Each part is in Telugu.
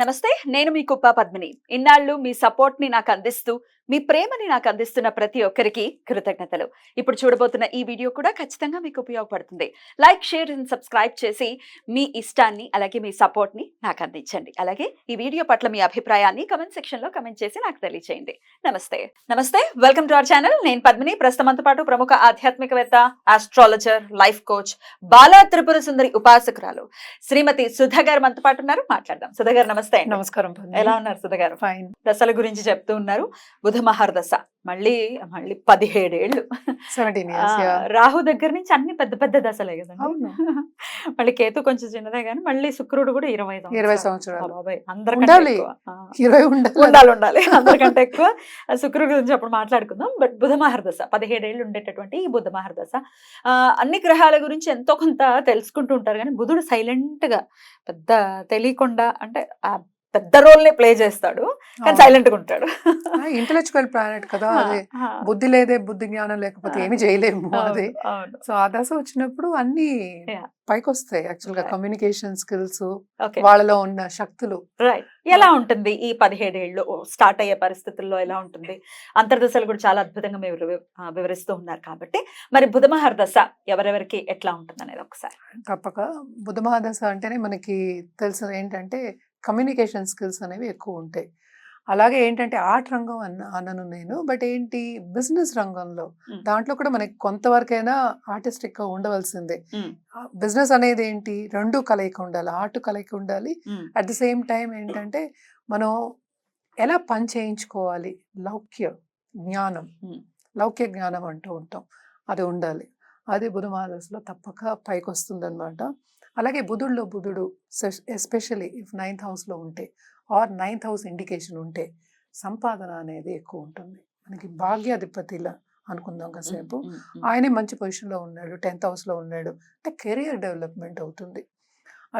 నమస్తే, నేను మీ కుప్ప పద్మిని. ఇన్నాళ్ళు మీ సపోర్ట్‌ని నాకందిస్తూ, మీ ప్రేమని నాకందిస్తున్న ప్రతి ఒక్కరికి కృతజ్ఞతలు. ఇప్పుడు చూడబోతున్న ఈ వీడియో కూడా ఖచ్చితంగా మీకు ఉపయోగపడుతుంది. లైక్, షేర్ అండ్ సబ్స్క్రైబ్ చేసి మీ ఇష్టాన్ని, అలాగే మీ సపోర్ట్‌ని నాకందించండి. అలాగే ఈ వీడియో పట్ల మీ అభిప్రాయాన్ని కామెంట్ సెక్షన్‌లో కామెంట్ చేసి నాకు తెలియజేయండి. నమస్తే. నమస్తే. Welcome to our channel. నేను పద్మిని. ప్రస్తుతం మనతో పాటు ప్రముఖ ఆధ్యాత్మికవేత్త, astrologer, life coach, Bala Tripura Sundari ఉపాసకురాలు శ్రీమతి సుధ గారు మనతో పాటు ఉన్నారు. మాట్లాడదాం. సుధ గారు నమస్తే అండి. నమస్కారం. ఎలా ఉన్నారు సుధ గారు? ఫైన్. దశల గురించి చెప్తూ ఉన్నారు. బుధ మహర్దశ మళ్ళీ మళ్ళీ 17 ఏళ్ళు. 17 years, yeah. రాహు దగ్గర నుంచి అన్ని పెద్ద పెద్ద దశలే కదండి. అవును. మళ్ళీ కేతు కొంచెం చిన్నదే కానీ మళ్ళీ శుక్రుడు కూడా 20 సంవత్సరాలు. బాబాయ్, అందరికంటే ఉండాలి. ఎక్కువ. 20 ఉండాలి. ఉండాలి అందరికంటే ఎక్కువ. శుక్రుడు గురించి అప్పుడు మాట్లాడుకుందాం. బట్ బుధ మహర్దశ 17 ఏళ్ళు ఉండేటటువంటి ఈ బుధ మహర్దశ అన్ని గ్రహాల గురించి ఎంతో కొంత తెలుసుకుంటూ ఉంటారు కానీ బుధుడు సైలెంట్ గా పెద్ద తెలియకుండా అంటే పెద్ద రోల్ ని ప్లే చేస్తాడు కానీ సైలెంట్ గా ఉంటాడు. ఇంటలెక్చువల్ ప్లానెట్ కదా అది. బుద్ధి లేదే, బుద్ధి జ్ఞానం లేకపోతే ఏమి చేయలేము అది. సో ఆ దశ వచ్చినప్పుడు అన్ని పైకి వస్తాయి. యాక్చువల్ గా కమ్యూనికేషన్ స్కిల్స్, వాళ్ళలో ఉన్న శక్తులు. రైట్. ఎలా ఉంటుంది ఈ 17 ఏళ్ళు స్టార్ట్ అయ్యే పరిస్థితుల్లో ఎలా ఉంటుంది? అంతర్దశలు కూడా చాలా అద్భుతంగా మీరు వివరిస్తూ ఉన్నారు కాబట్టి మరి బుధ మహర్దశ ఎవరెవరికి ఎట్లా ఉంటుంది అనేది ఒకసారి. తప్పక బుధ మహాదశ అంటేనే మనకి తెలిసిన ఏంటంటే కమ్యూనికేషన్ స్కిల్స్ అనేవి ఎక్కువ ఉంటాయి. అలాగే ఏంటంటే ఆర్ట్ రంగం అన్నను నేను, బట్ ఏంటి బిజినెస్ రంగంలో దాంట్లో కూడా మనకి కొంతవరకైనా ఆర్టిస్టిక్ గా ఉండవలసిందే. బిజినెస్ అనేది ఏంటి, రెండు కలయిక ఉండాలి, ఆర్ట్ కలయిక ఉండాలి. అట్ ది సేమ్ టైం ఏంటంటే మనం ఎలా పని చేయించుకోవాలి, లౌక్య జ్ఞానం అంటూ ఉంటాం, అది ఉండాలి. అది బుధ మహాదశలో తప్పక పైకి వస్తుంది అనమాట. అలాగే బుధుడు ఎస్పెషల్లీ ఇఫ్ 9th హౌస్లో ఉంటే ఆర్ 9th హౌస్ ఇండికేషన్ ఉంటే సంపాదన అనేది ఎక్కువ ఉంటుంది. మనకి భాగ్యాధిపతిలా అనుకుందాం కాసేపు. ఆయనే మంచి పొజిషన్లో ఉన్నాడు, 10th హౌస్లో ఉన్నాడు అంటే కెరియర్ డెవలప్మెంట్ అవుతుంది.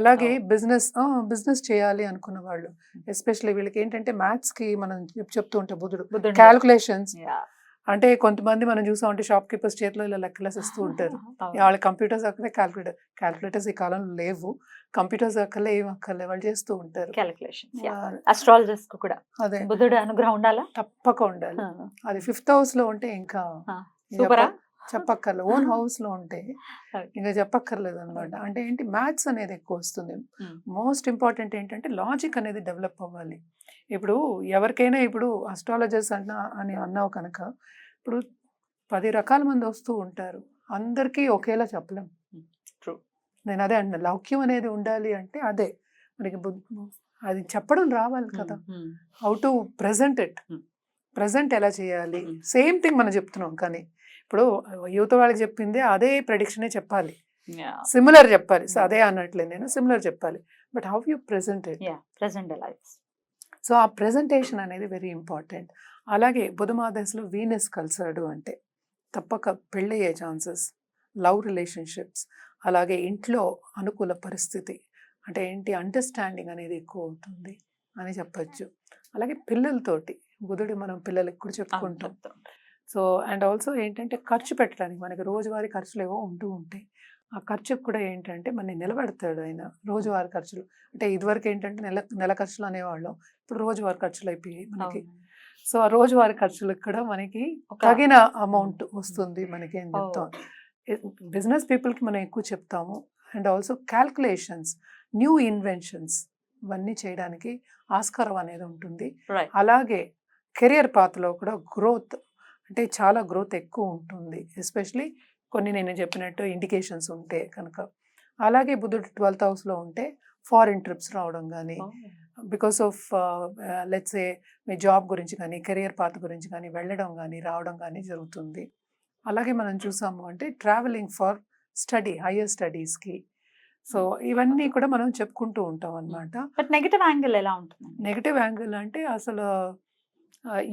అలాగే బిజినెస్ చేయాలి అనుకున్న వాళ్ళు ఎస్పెషల్లీ వీళ్ళకి ఏంటంటే మ్యాథ్స్కి మనం చెప్తూ ఉంటే బుధుడు క్యాల్కులేషన్స్ అంటే కొంతమంది మనం చూసామంటే షాప్ కీపర్స్ చేతిలో ఇలా లెక్కలేసి ఇస్తూ ఉంటారు. వాళ్ళ కంప్యూటర్స్ అక్కడే క్యాల్కులేటర్స్ ఈ కాలంలో లేవు, కంప్యూటర్స్ అక్కలే ఏం అక్కర్లే, వాళ్ళు చేస్తూ ఉంటారు అస్ట్రాలజర్స్ కూడా. అదే బుధుడు అనుగ్రహం ఉండాలా? తప్పక ఉండాలి. అది 5th హౌస్ లో ఉంటే ఇంకా చెప్పక్కర్లేదు, ఓన్ హౌస్ లో ఉంటే ఇంకా చెప్పక్కర్లేదు అనమాట. అంటే ఏంటి, మ్యాథ్స్ అనేది ఎక్కువ వస్తుంది. మోస్ట్ ఇంపార్టెంట్ ఏంటంటే లాజిక్ అనేది డెవలప్ అవ్వాలి. ఇప్పుడు ఎవరికైనా ఇప్పుడు అస్ట్రాలజర్స్ అని అన్నావు కనుక ఇప్పుడు 10 రకాల మంది వస్తూ ఉంటారు, అందరికీ ఒకేలా చెప్పలేం. నేను అదే అన్నా, లౌక్యం అనేది ఉండాలి అంటే అదే మనకి అది చెప్పడం రావాలి కదా. హౌ టు ప్రజెంట్ ఎలా చేయాలి, సేమ్ థింగ్ మనం చెప్తున్నాం కానీ ఇప్పుడు యువత వాళ్ళకి చెప్పింది అదే ప్రెడిక్షనే చెప్పాలి, సిమిలర్ చెప్పాలి. సో అదే అన్నట్లేదు నేను, సిమిలర్ చెప్పాలి. But how you present so ఆ ప్రెజెంటేషన్ అనేది వెరీ ఇంపార్టెంట్. అలాగే బుధ మహాదశలో వీనస్ కలిసాడు అంటే తప్పక పెళ్ళయ్యే ఛాన్సెస్, లవ్ రిలేషన్షిప్స్, అలాగే ఇంట్లో అనుకూల పరిస్థితి అంటే ఏంటి, అండర్స్టాండింగ్ అనేది ఎక్కువ అవుతుంది అని చెప్పచ్చు. అలాగే పిల్లలతోటి బుధుడు మనం పిల్లలకి కూడా చెప్పుకుంటాం. సో అండ్ ఆల్సో ఏంటంటే ఖర్చు పెట్టడానికి మనకి రోజువారీ ఖర్చులు ఏవో ఉంటూ ఉంటాయి. ఆ ఖర్చుకు కూడా ఏంటంటే మనని నిలబెడతాడు ఆయన. రోజువారీ ఖర్చులు అంటే ఇదివరకు ఏంటంటే నెల ఖర్చులు అనేవాళ్ళం, ఇప్పుడు రోజువారీ ఖర్చులు అయిపోయాయి మనకి. సో ఆ రోజువారీ ఖర్చులకు కూడా మనకి తగిన అమౌంట్ వస్తుంది మనకి అని చెప్తాం. బిజినెస్ పీపుల్కి మనం ఎక్కువ చెప్తాము. And also calculations, new inventions ఇవన్నీ చేయడానికి ఆస్కారం అనేది ఉంటుంది. అలాగే కెరియర్ పాత్లో కూడా గ్రోత్ అంటే చాలా గ్రోత్ ఎక్కువ ఉంటుంది, ఎస్పెషలీ కొన్ని నేను చెప్పినట్టు ఇండికేషన్స్ ఉంటే కనుక. అలాగే బుధుడు 12th హౌస్లో ఉంటే ఫారిన్ ట్రిప్స్ రావడం కానీ, because of let's A me job గురించి కానీ కెరియర్ పాత్ గురించి కానీ వెళ్ళడం కానీ రావడం కానీ జరుగుతుంది. అలాగే మనం చూసాము అంటే ట్రావెలింగ్ ఫర్ స్టడీ, హయ్యర్ స్టడీస్కి. సో ఇవన్నీ కూడా మనం చెప్పుకుంటూ ఉంటాం అనమాట. బట్ నెగిటివ్ యాంగిల్ ఎలా ఉంటుంది? నెగిటివ్ యాంగిల్ అంటే అసలు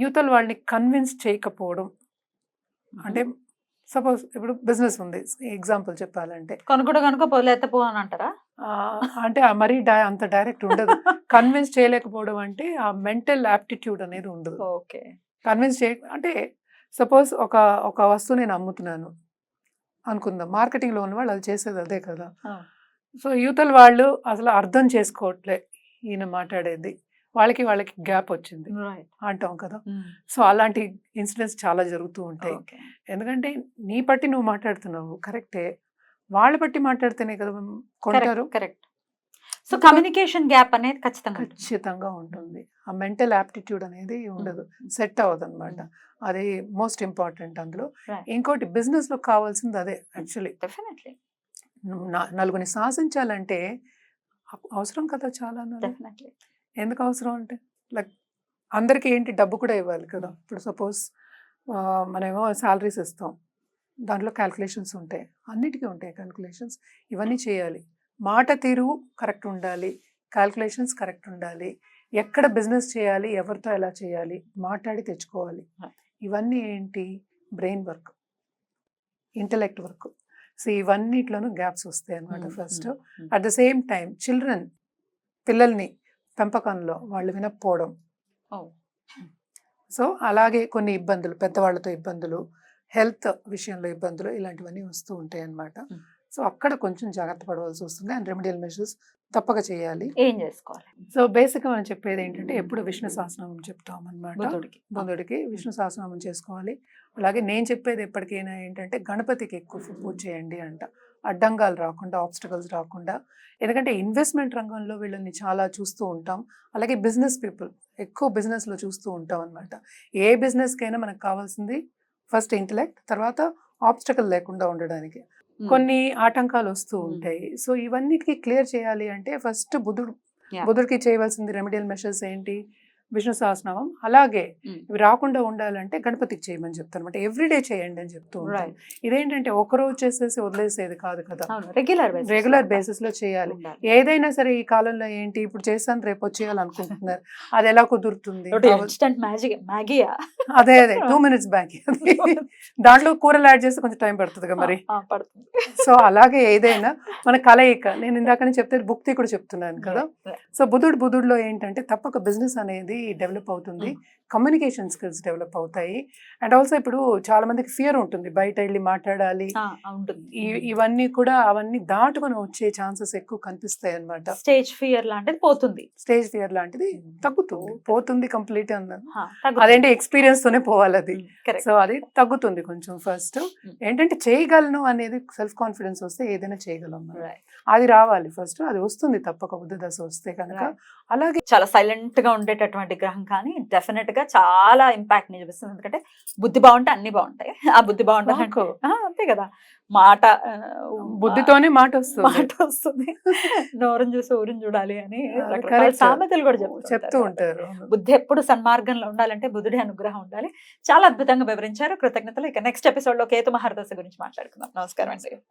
యూతల్ వాళ్ళని కన్విన్స్ చేయకపోవడం. అంటే సపోజ్ ఇప్పుడు బిజినెస్ ఉంది, ఎగ్జాంపుల్ చెప్పాలంటే కనుక పోలేత పో అని అంటారా? అంటే మరీ అంత డైరెక్ట్ ఉండదు. కన్విన్స్ చేయలేకపోవడం అంటే ఆ మెంటల్ యాప్టిట్యూడ్ అనేది ఉండదు. ఓకే. కన్విన్స్ అంటే సపోజ్ ఒక వస్తువు నేను అమ్ముతున్నాను అనుకుందాం, మార్కెటింగ్లో ఉన్న వాళ్ళు అది చేసేది అదే కదా. సో యూతల్ వాళ్ళు అసలు అర్థం చేసుకోవట్లే ఈయన మాట్లాడేది, వాళ్ళకి గ్యాప్ వచ్చింది అంటాం కదా. సో అలాంటి ఇన్సిడెంట్స్ చాలా జరుగుతూ ఉంటాయి. ఎందుకంటే నీ బట్టి నువ్వు మాట్లాడుతున్నావు కరెక్టే, వాళ్ళ బట్టి మాట్లాడితేనే కదా కొంటారు. కరెక్ట్. సో కమ్యూనికేషన్ గ్యాప్ అనేది ఖచ్చితంగా ఉంటుంది. ఆ మెంటల్ యాప్టిట్యూడ్ అనేది ఉండదు, సెట్ అవ్వదు అనమాట. అది మోస్ట్ ఇంపార్టెంట్ అందులో. ఇంకోటి బిజినెస్ లో కావాల్సింది అదే యాక్చువల్లీ. డెఫినెట్లీ నలుగురిని శాసించాలంటే అవసరం కదా చాలా. డెఫినెట్లీ ఎందుకు అవసరం అంటే లైక్ అందరికీ ఏంటి డబ్బు కూడా ఇవ్వాలి కదా. ఇప్పుడు సపోజ్ మనమేమో శాలరీస్ ఇస్తాం, దాంట్లో క్యాల్కులేషన్స్ ఉంటాయి, అన్నిటికీ ఉంటాయి క్యాల్కులేషన్స్. ఇవన్నీ చేయాలి, మాట తీరు కరెక్ట్ ఉండాలి, క్యాల్కులేషన్స్ కరెక్ట్ ఉండాలి, ఎక్కడ బిజినెస్ చేయాలి, ఎవరితో ఎలా చేయాలి, మాట్లాడి తెచ్చుకోవాలి. ఇవన్నీ ఏంటి, brain work, intellect work. So ఇవన్నిట్లోనూ గ్యాప్స్ వస్తాయి అన్నమాట first. At the same time పిల్లల్ని పెంపకంలో వాళ్ళు వినకపోవడం, సో అలాగే కొన్ని ఇబ్బందులు, పెద్దవాళ్ళతో ఇబ్బందులు, హెల్త్ విషయంలో ఇబ్బందులు, ఇలాంటివన్నీ వస్తూ ఉంటాయి అన్నమాట. సో అక్కడ కొంచెం జాగ్రత్త పడవలసి వస్తుంది. అండ్ రెమెడియల్ మెషర్స్ తప్పక చేయాలి. ఏం చేసుకోవాలి? సో బేసిక్గా మనం చెప్పేది ఏంటంటే ఎప్పుడు విష్ణు సహస్రనామం చెప్తాం అనమాట. బుధుడికి విష్ణు సహస్రనామం చేసుకోవాలి. అలాగే నేను చెప్పేది ఎప్పటికైనా ఏంటంటే గణపతికి ఎక్కువ పూజ చేయండి అంట, అడ్డంగాలు రాకుండా, ఆబ్స్టకల్స్ రాకుండా. ఎందుకంటే ఇన్వెస్ట్మెంట్ రంగంలో వీళ్ళని చాలా చూస్తూ ఉంటాం. అలాగే బిజినెస్ పీపుల్ ఎక్కువ బిజినెస్లో చూస్తూ ఉంటాం అనమాట. ఏ బిజినెస్కైనా మనకు కావాల్సింది ఫస్ట్ ఇంటలెక్ట్, తర్వాత ఆబ్స్టకల్ లేకుండా ఉండడానికి కొన్ని ఆటంకాలు వస్తూ ఉంటాయి. సో ఇవన్నిటికీ క్లియర్ చేయాలి అంటే ఫస్ట్ బుధుడికి చేయవలసింది రెమెడియల్ మెషర్స్ ఏంటి, విష్ణు సహస్రనామం. అలాగే ఇవి రాకుండా ఉండాలంటే గణపతికి చేయమని చెప్తాను అనమాట. ఎవ్రీడే చేయండి అని చెప్తూ ఉంటాను. ఇదేంటంటే ఒకరోజు చేసేసి వదిలేసేది కాదు కదా, రెగ్యులర్ బేసిస్ లో చేయాలి. ఏదైనా సరే ఈ కాలంలో ఏంటి, ఇప్పుడు చేస్తాను రేపు వచ్చేయాలనుకుంటున్నారు, అది ఎలా కుదురుతుంది? అదే 2 minutes బ్యాక్ దాంట్లో కూరలు యాడ్ చేస్తే కొంచెం టైం పడుతుంది కదా మరి. సో అలాగే ఏదైనా మన కలయిక, నేను ఇందాకనే చెప్తే భుక్తి కూడా చెప్తున్నాను కదా. సో బుధుడిలో ఏంటంటే తప్పక బిజినెస్ అనేది డెవలప్ అవుతుంది, కమ్యూనికేషన్ స్కిల్స్ డెవలప్ అవుతాయి. అండ్ ఆల్సో ఇప్పుడు చాలా మందికి ఫియర్ ఉంటుంది, బయట వెళ్ళి మాట్లాడాలి, ఇవన్నీ కూడా అవన్నీ దాటుకొని వచ్చే ఛాన్సెస్ ఎక్కువ కనిపిస్తాయి అన్నమాట. స్టేజ్ ఫియర్ లాంటిది పోతుంది కంప్లీట్ అన్నది. అదేంటి ఎక్స్పీరియన్స్ తోనే పోవాలి అది. సో అది తగ్గుతుంది కొంచెం. ఫస్ట్ ఏంటంటే చేయగలను అనేది సెల్ఫ్ కాన్ఫిడెన్స్ వస్తే ఏదైనా చేయగలం, అది రావాలి ఫస్ట్. అది వస్తుంది తప్పక బుద్ధ దశ వస్తే కనుక. అలాగే చాలా సైలెంట్ గా ఉండేటటువంటి గ్రహం కానీ డెఫినెట్ గా చాలా ఇంపాక్ట్ ని చూపిస్తుంది. ఎందుకంటే బుద్ధి బాగుంటే అన్ని బాగుంటాయి. ఆ బుద్ధి బాగుంటాయి అంతే కదా, మాట బుద్ధితోనే మాట వస్తుంది. నోరుని చూసి ఊరిని చూడాలి అని సామెతలు కూడా చెప్తూ ఉంటారు. బుద్ధి ఎప్పుడు సన్మార్గంలో ఉండాలంటే బుద్ధుడి అనుగ్రహం ఉండాలి. చాలా అద్భుతంగా వివరించారు, కృతజ్ఞతలు. ఇక నెక్స్ట్ ఎపిసోడ్ లో కేతు మహర్దశ గురించి మాట్లాడుకుందాం. నమస్కారం అండి.